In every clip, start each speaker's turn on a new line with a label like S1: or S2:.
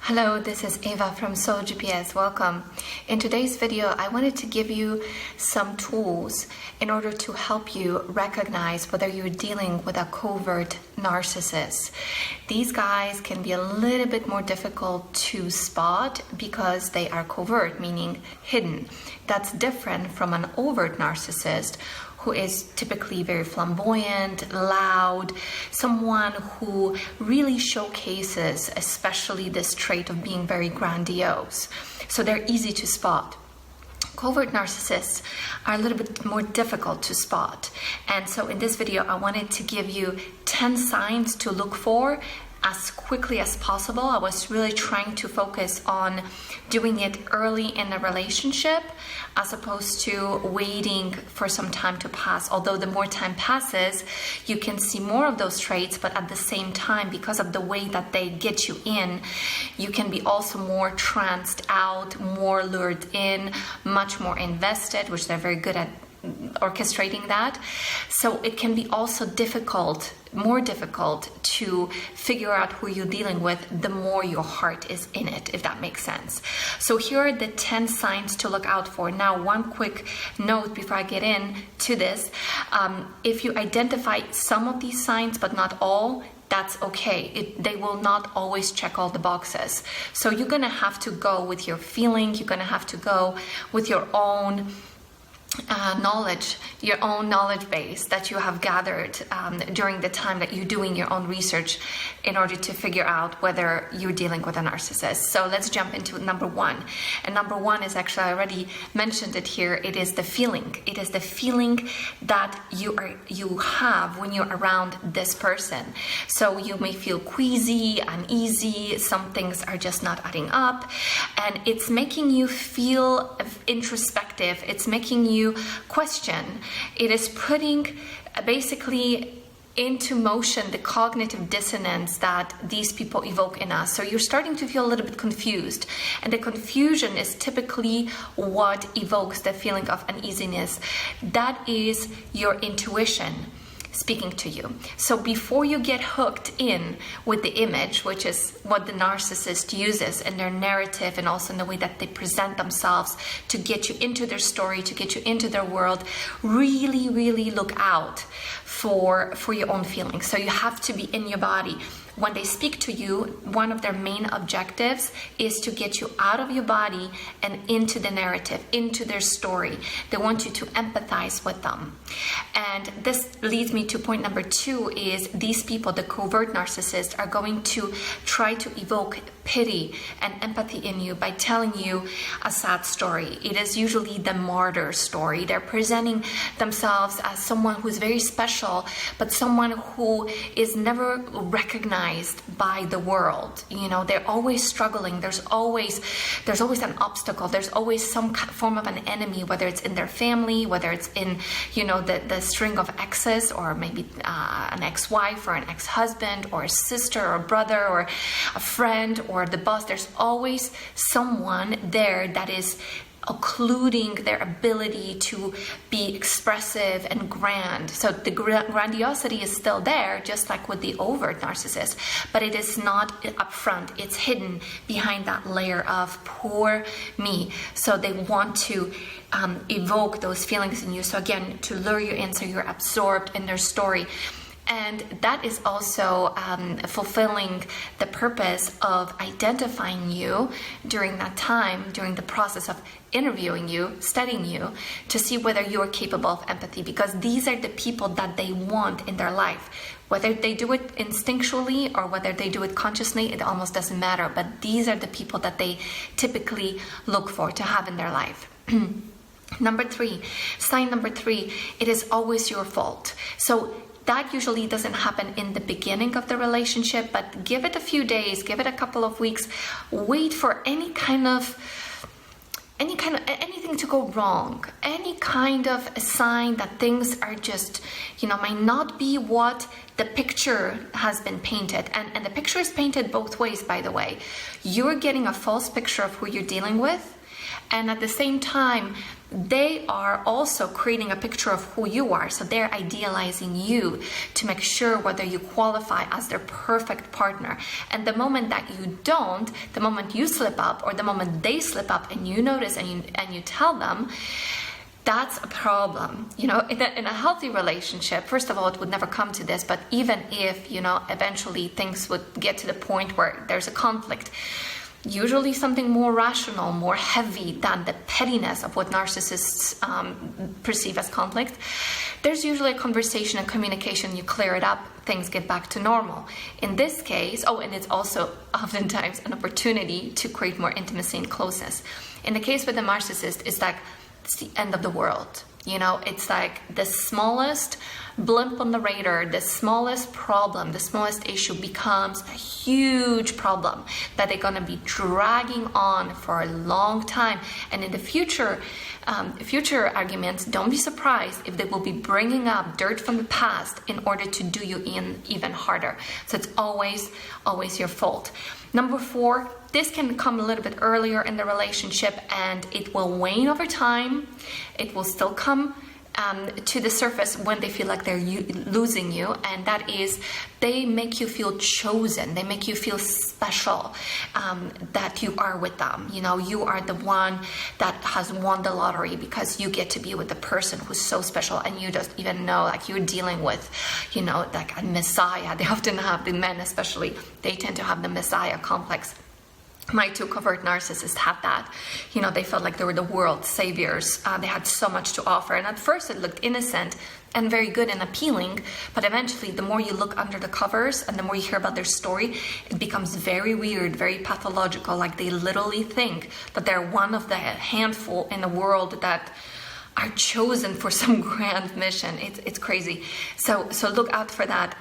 S1: Hello, this is Eva from Soul GPS. Welcome. In today's video, I wanted to give you some tools in order to help you recognize whether you're dealing with a covert narcissist. These guys can be a little bit more difficult to spot because they are covert, meaning hidden. That's different from an overt narcissist, who is typically very flamboyant, loud, someone who really showcases especially this trait of being very grandiose. So they're easy to spot. Covert narcissists are a little bit more difficult to spot. And so in this video, I wanted to give you 10 signs to look for as quickly as possible. I was really trying to focus on doing it early in a relationship as opposed to waiting for some time to pass. Although the more time passes, you can see more of those traits, but at the same time, because of the way that they get you in, you can be also more tranced out, more lured in, much more invested, which they're very good at orchestrating that. So it can be also more difficult to figure out who you're dealing with the more your heart is in it, if that makes sense. So here are the 10 signs to look out for. Now, one quick note before I get into this. If you identify some of these signs but not all, that's okay. They will not always check all the boxes. So you're gonna have to go with your feeling. You're gonna have to go with your own knowledge, your own knowledge base that you have gathered during the time that you're doing your own research in order to figure out whether you're dealing with a narcissist. So let's jump into number one. And number one is actually, I already mentioned it here, it is the feeling. It is the feeling that you have when you're around this person. So you may feel queasy, uneasy, some things are just not adding up, and it's making you feel introspective. It's making you question. It is putting basically into motion the cognitive dissonance that these people evoke in us. So you're starting to feel a little bit confused, and the confusion is typically what evokes the feeling of uneasiness. That is your intuition speaking to you. So before you get hooked in with the image, which is what the narcissist uses in their narrative and also in the way that they present themselves to get you into their story, to get you into their world, really, really look out for your own feelings. So you have to be in your body. When they speak to you, one of their main objectives is to get you out of your body and into the narrative, into their story. They want you to empathize with them. And this leads me to point number two is these people, the covert narcissists, are going to try to evoke pity and empathy in you by telling you a sad story. It is usually the martyr story. They're presenting themselves as someone who's very special, but someone who is never recognized by the world. You know, they're always struggling. There's always an obstacle. There's always some form of an enemy, whether it's in their family, whether it's in, the string of exes, or maybe an ex-wife or an ex-husband or a sister or a brother or a friend or the boss. There's always someone there that is occluding their ability to be expressive and grand. So the grandiosity is still there, just like with the overt narcissist, but it is not upfront. It's hidden behind that layer of poor me. So they want to evoke those feelings in you. So again, to lure you in so you're absorbed in their story. And that is also fulfilling the purpose of identifying you during that time, during the process of interviewing you, studying you, to see whether you're capable of empathy, because these are the people that they want in their life. Whether they do it instinctually or whether they do it consciously, it almost doesn't matter. But these are the people that they typically look for to have in their life. Sign number three, it is always your fault. So that usually doesn't happen in the beginning of the relationship, but give it a few days, give it a couple of weeks, wait for anything to go wrong, any kind of a sign that things are just, might not be what the picture has been painted. And the picture is painted both ways, by the way. You're getting a false picture of who you're dealing with, And at the same time, they are also creating a picture of who you are. So they're idealizing you to make sure whether you qualify as their perfect partner. And the moment that you don't, the moment you slip up, or the moment they slip up and you notice and you tell them, that's a problem. In a healthy relationship, first of all, it would never come to this, but even if, eventually things would get to the point where there's a conflict, usually something more rational, more heavy than the pettiness of what narcissists perceive as conflict, there's usually a conversation and communication, you clear it up, things get back to normal. In this case, and it's also oftentimes an opportunity to create more intimacy and closeness. In the case with the narcissist, it's like, it's the end of the world. It's like the smallest blimp on the radar, the smallest problem, the smallest issue becomes a huge problem that they're going to be dragging on for a long time. And in the future arguments, don't be surprised if they will be bringing up dirt from the past in order to do you in even harder. So it's always your fault. Number 4, this can come a little bit earlier in the relationship and it will wane over time. It will still come to the surface when they feel like they're losing you, and that is they make you feel chosen, they make you feel special, that you are with them. You are the one that has won the lottery because you get to be with the person who's so special, and you just even know like you're dealing with like a messiah. They often have, the men especially, they tend to have the messiah complex. My 2 covert narcissists had that. They felt like they were the world's saviors. They had so much to offer. And at first it looked innocent and very good and appealing. But eventually, the more you look under the covers and the more you hear about their story, it becomes very weird, very pathological. Like they literally think that they're one of the handful in the world that are chosen for some grand mission. It's crazy. So look out for that.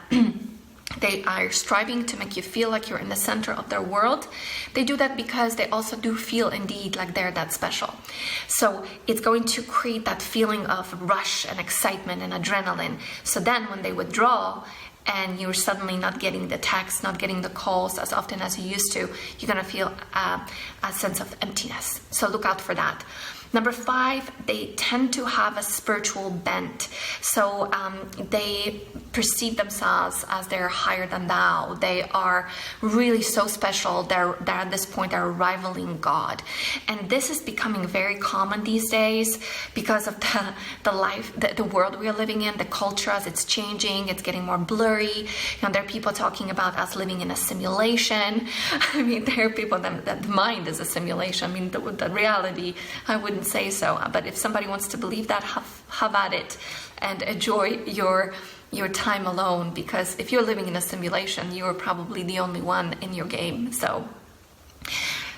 S1: They are striving to make you feel like you're in the center of their world. They do that because they also do feel indeed like they're that special. So it's going to create that feeling of rush and excitement and adrenaline. So then when they withdraw and you're suddenly not getting the texts, not getting the calls as often as you used to, you're going to feel a sense of emptiness. So look out for that. Number 5, they tend to have a spiritual bent. So they perceive themselves as they're higher than thou. They are really so special. They're at this point, they're rivaling God. And this is becoming very common these days because of the world we are living in, the culture as it's changing, it's getting more blurry. There are people talking about us living in a simulation. I mean, there are people that the mind is a simulation. I mean, the reality, I wouldn't say so, but if somebody wants to believe that, have at it and enjoy your time alone, because if you're living in a simulation, you're probably the only one in your game. So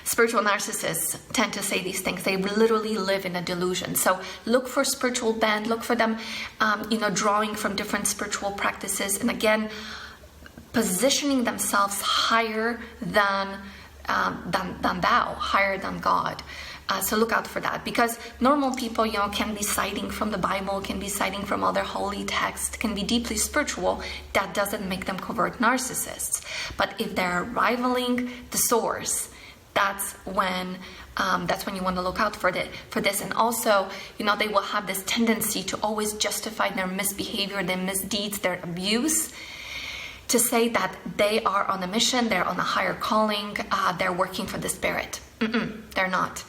S1: spiritual narcissists tend to say these things. They literally live in a delusion. So look for spiritual bent, look for them drawing from different spiritual practices, and again positioning themselves higher than thou, higher than God. So look out for that, because normal people, can be citing from the Bible, can be citing from other holy texts, can be deeply spiritual. That doesn't make them covert narcissists. But if they're rivaling the source, that's when you want to look out for this. And also, they will have this tendency to always justify their misbehavior, their misdeeds, their abuse, to say that they are on a mission, they're on a higher calling, they're working for the spirit. They're not.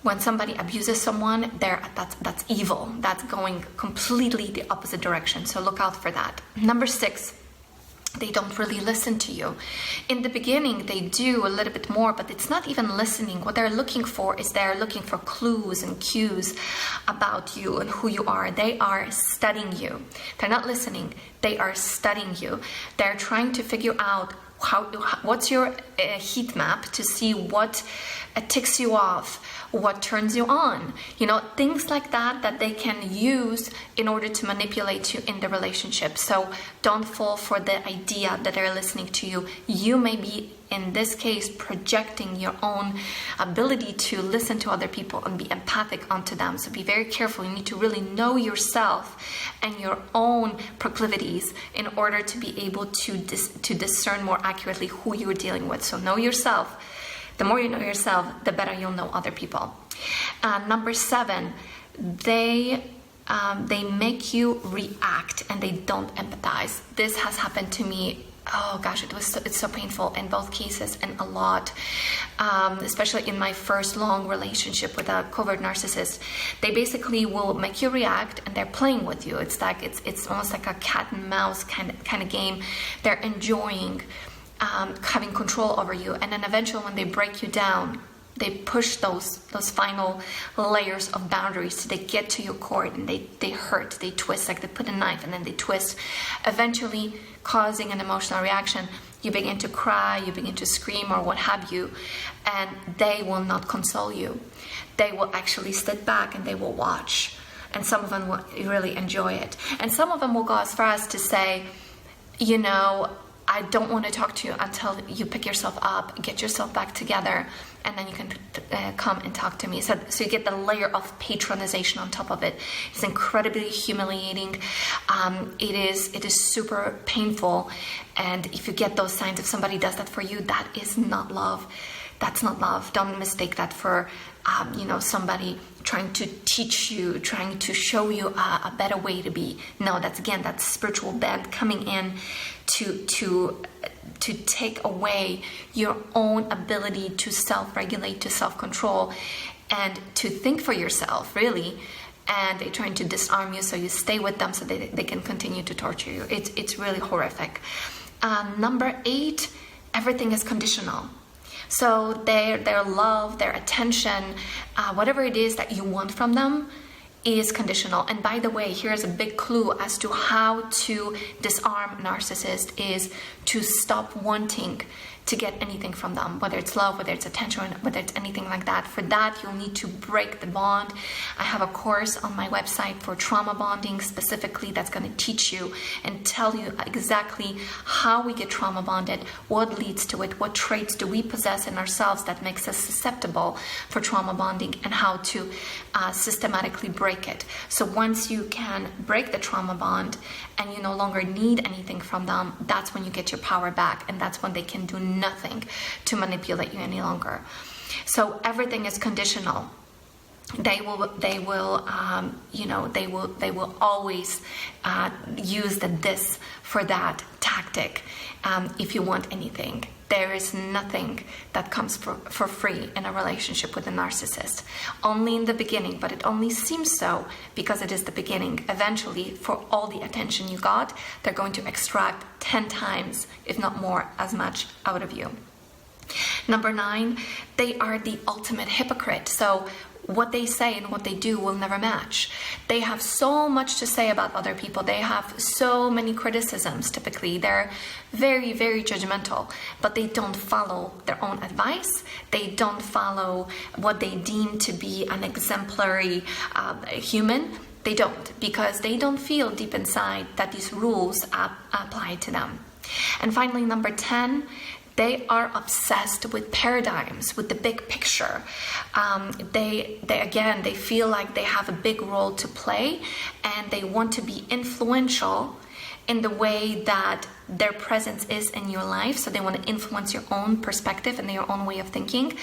S1: When somebody abuses someone, that's evil. That's going completely the opposite direction. So look out for that. Number 6, they don't really listen to you. In the beginning, they do a little bit more, but it's not even listening. What they're looking for is they're looking for clues and cues about you and who you are. They are studying you. They're not listening. They are studying you. They're trying to figure out what's your heat map to see what ticks you off, what turns you on, things like that they can use in order to manipulate you in the relationship. So don't fall for the idea that they're listening to you. You may be, in this case, projecting your own ability to listen to other people and be empathic onto them. So be very careful. You need to really know yourself and your own proclivities in order to be able to discern more accurately who you're dealing with. So know yourself. The more you know yourself, the better you'll know other people. Number 7, they make you react and they don't empathize. This has happened to me. Oh gosh, it's so painful in both cases, and a lot, especially in my first long relationship with a covert narcissist. They basically will make you react, and they're playing with you. It's like it's almost like a cat and mouse kind of game. They're enjoying having control over you, and then eventually when they break you down, they push those final layers of boundaries so they get to your core, and they hurt, they twist, like they put a knife and then they twist, eventually causing an emotional reaction. You begin to cry, you begin to scream or what have you, and they will not console you. They will actually sit back and they will watch, and some of them will really enjoy it. And some of them will go as far as to say, you know, I don't want to talk to you until you pick yourself up, get yourself back together, and then you can come and talk to me. So you get the layer of patronization on top of it. It's incredibly humiliating. It is super painful. And if you get those signs, if somebody does that for you, that is not love. That's not love. Don't mistake that for somebody trying to teach you, trying to show you a better way to be. No, that's spiritual bent coming in to take away your own ability to self-regulate, to self-control, and to think for yourself, really. And they're trying to disarm you so you stay with them so they can continue to torture you. It's really horrific. Number 8, everything is conditional. So their love, their attention, whatever it is that you want from them is conditional. And by the way, here's a big clue as to how to disarm a narcissist is to stop wanting to get anything from them, whether it's love, whether it's attention, whether it's anything like that. For that, you'll need to break the bond. I have a course on my website for trauma bonding specifically that's going to teach you and tell you exactly how we get trauma bonded, what leads to it, what traits do we possess in ourselves that makes us susceptible for trauma bonding, and how to systematically break it. So once you can break the trauma bond and you no longer need anything from them, that's when you get your power back, and that's when they can do nothing to manipulate you any longer. So everything is conditional. They will always use the this for that tactic. If you want anything, there is nothing that comes for free in a relationship with a narcissist. Only in the beginning, but it only seems so because it is the beginning. Eventually, for all the attention you got, they're going to extract 10 times, if not more, as much out of you. Number 9, they are the ultimate hypocrite. So what they say and what they do will never match. They have so much to say about other people. They have so many criticisms. Typically, they're very, very judgmental, but they don't follow their own advice. They don't follow what they deem to be an exemplary human. They don't, because they don't feel deep inside that these rules apply to them. And finally, number 10, they are obsessed with paradigms, with the big picture. They feel like they have a big role to play, and they want to be influential in the way that their presence is in your life. So they want to influence your own perspective and your own way of thinking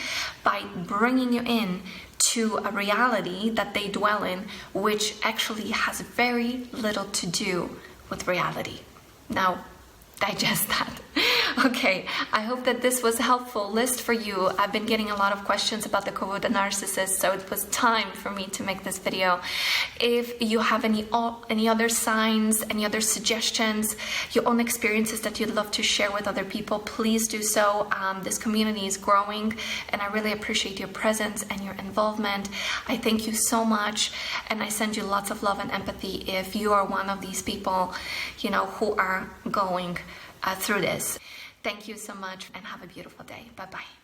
S1: by bringing you in to a reality that they dwell in, which actually has very little to do with reality. Now, digest that. Okay, I hope that this was a helpful list for you. I've been getting a lot of questions about the covert narcissist, so it was time for me to make this video. If you have any other signs, any other suggestions, your own experiences that you'd love to share with other people, please do so. This community is growing, and I really appreciate your presence and your involvement. I thank you so much, and I send you lots of love and empathy if you are one of these people, who are going through this. Thank you so much, and have a beautiful day. Bye-bye.